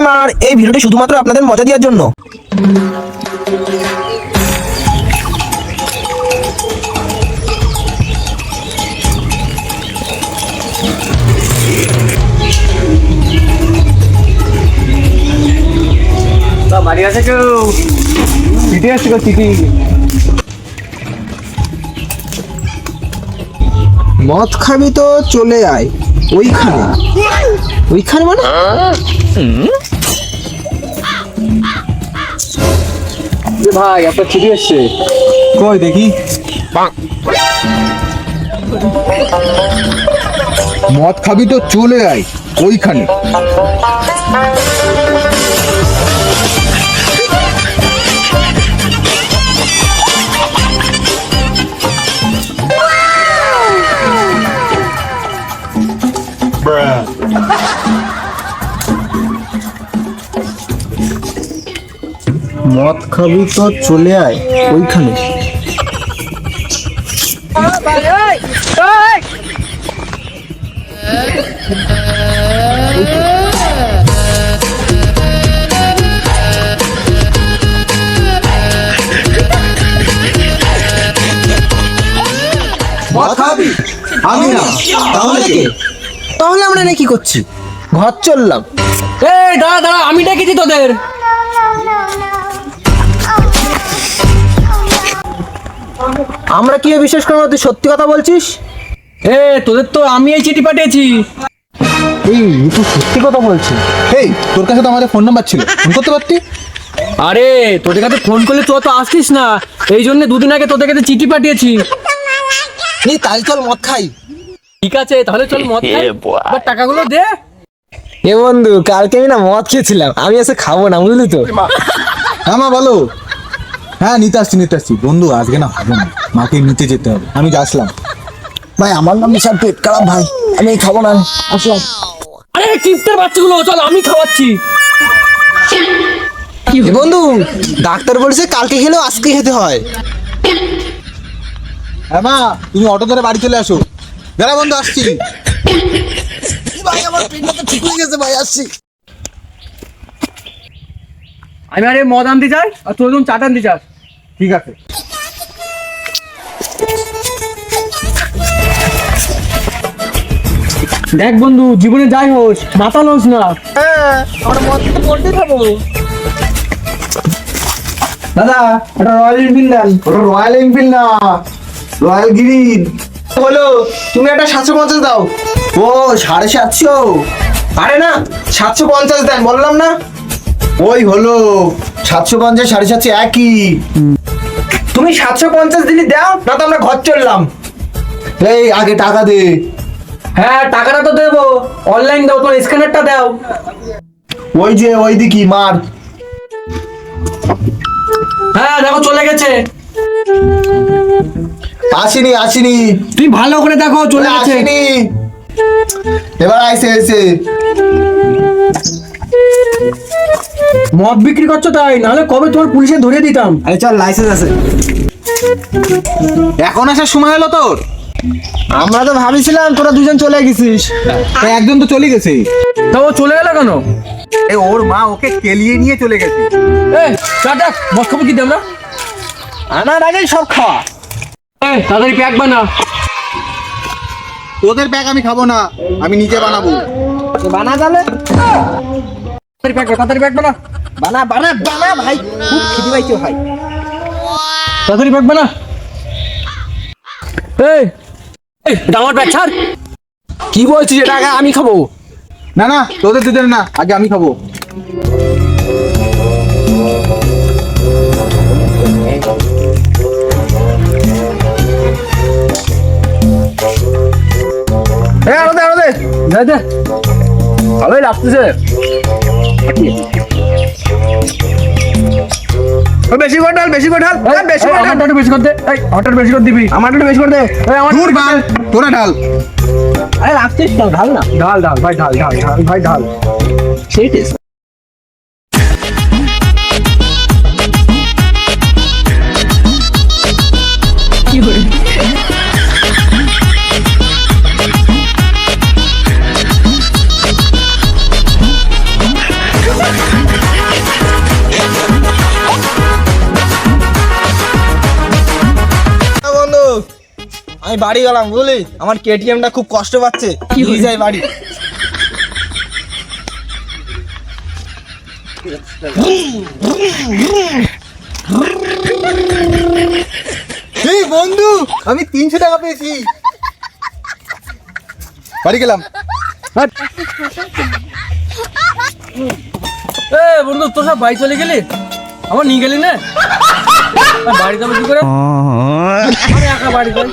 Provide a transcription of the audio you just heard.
Disclaimer, এই ভিডিওটি শুধুমাত্র আপনাদের মজা দেওয়ার জন্য। বাড়ি আছে কেউ? চিঠি আসছে গো, চিঠি। মদ খাবি তো চলে আয় ওইখানে। ওইখানে মানে ভাই আপনার চিঠি আসছে। কই দেখি। মদ খাবি তো চলে আয় ওইখানে। মদ খাবি তো চলে আয় ওইখানে। মদ খাবি? আমি না, তাহলে কে? তাহলে আমরা না কি করছি? ঘর চললাম। এই দাঁড়া দাঁড়া, আমি ডেকেছি তোদের। আমরা কি বিশ্বাস করবো তুই সত্যি কথা বলছিস? তোদের তো আমি এই চিঠি পাঠিয়েছি। এই তুই সত্যি কথা বলছিস? এই তোর কাছে তো আমাদের ফোন নাম্বার ছিল, ফোন করতে পারতি। আরে তোদের কাছে ফোন করলে তুই তো আসতিস না, এই জন্য দুদিন আগে তোদের কাছে চিঠি পাঠিয়েছি। এই তাই চল মদ খাই। ঠিক আছে তাহলে চল মদ খাই, এবার টাকাগুলো দে। এ বন্ধু, কালকে আমি না মদ খেয়েছিলাম, আমি এসে খাবো না, বুঝলি তো? হ্যাঁ মা বলো। হ্যাঁ নিতে আসছি বন্ধু, আজকে না হবে না, মাকে নিতে যেতে হবে, আমি আসলাম। ভাই আমার নাম বিশাল পেট খারাপ ভাই, আমি খাবো না, আসলাম। আরে কিপ্টের বাচ্চাগুলো চল, আমি খাওয়াচ্ছি। এ বন্ধু, ডাক্তার বলেছে কালকে খেলেও আজকে খেতে হয়। হ্যাঁ মা, তুমি অটো ধরে বাড়ি চলে আসো। দাঁড়া বন্ধু, আসছি। ভাই আমার পেটটা তো ঠিক হয়ে গেছে ভাই, আসছি। আমি আরে মদ আনতে চাই আর তোর জন্য চাট আনতে চাস। ঠিক আছে। দেখ বন্ধু, জীবনে যাই হোস মাথা লোস না। হ্যাঁ, আমরা মদ তো পড়তে খাবো। দাদা একটা রয়্যাল এনফিল্ড দেন। ওটা রয়্যাল এনফিল্ড না, রয়্যাল গ্রিন। হলো, তুমি একটা 750 দাও। ও 750? আরে না, 750 দেন বললাম না। ওই হলো 750 750 একই। তুমি 750 দিলি দাও, না তো আমরা ঘর চললাম। এই আগে টাকা দে। হ্যাঁ টাকাটা তো দেবো, অনলাইন দাও, তোমার স্ক্যানারটা দাও। ওই যে ওই দিকে মার। হ্যাঁ দেখো চলে গেছে। আসেনি। তুই ভালো করে দেখো, চলে গেছে। আসেনি, এবার আইসে। মদ বিক্রি করছো তাই, নাহলে কবে তোমার পুলিশে ধরে দিতাম। আরে চল, লাইসেন্স আছে। এখন আসার সময় হলো তোর? আমরা তো ভাবিছিলাম তোরা দুজন চলে গেছিস। তা একজন তো চলে গেছে। তা ও চলে গেল কেন? ওর মা ওকে কেলিয়ে নিয়ে চলে গেছে। চাটা মদ খাবো কি আমরা? আনার আগেই সব খাওয়া। তাড়াতাড়ি প্যাক বানা। তোদের ব্যাগ আমি খাবো না, আমি নিজে বানাবো। বানা তাহলে, তাড়াতাড়ি প্যাক বানা। বানা বানা বানা ভাই, খুব খিদে পাইছে ভাই। তাড়াতাড়ি প্যাক বানা। এটা আমার প্যাক ছাড়। কি বলছিস? এটা আগে আমি খাবো। না তোদের দুজন না, আগে আমি খাবো। আরো দে দে ভালোই লাগতেছে। বেশি করে ঢাল, বেশি করে ঢাল, বেশি করে ঢাল। আমারটা বেশি কর দে। আমারটা বেশি করে দিবি। আমারটা একটু বেশি করে দে। দূর বাল, তোরা ঢাল। আরে রাখছিস তো, ঢাল না। ঢাল ভাই, ঢাল ভাই, ঢাল। সেই টেস্ট। কি করে? আমি বাড়ি গেলাম বুঝলি, আমার কেটিএমটা খুব কষ্ট পাচ্ছে, নিয়ে যাই বাড়ি। এই বন্ধু, আমি 300 টাকা পেয়েছি। বাড়ি গেলাম। এ বন্ধু, তোর সব বাড়ি চলে গেলি, আমার নিয়ে গেলি না? আর বাড়ি যাবো কি করে? আমি একা বাড়ি যাই।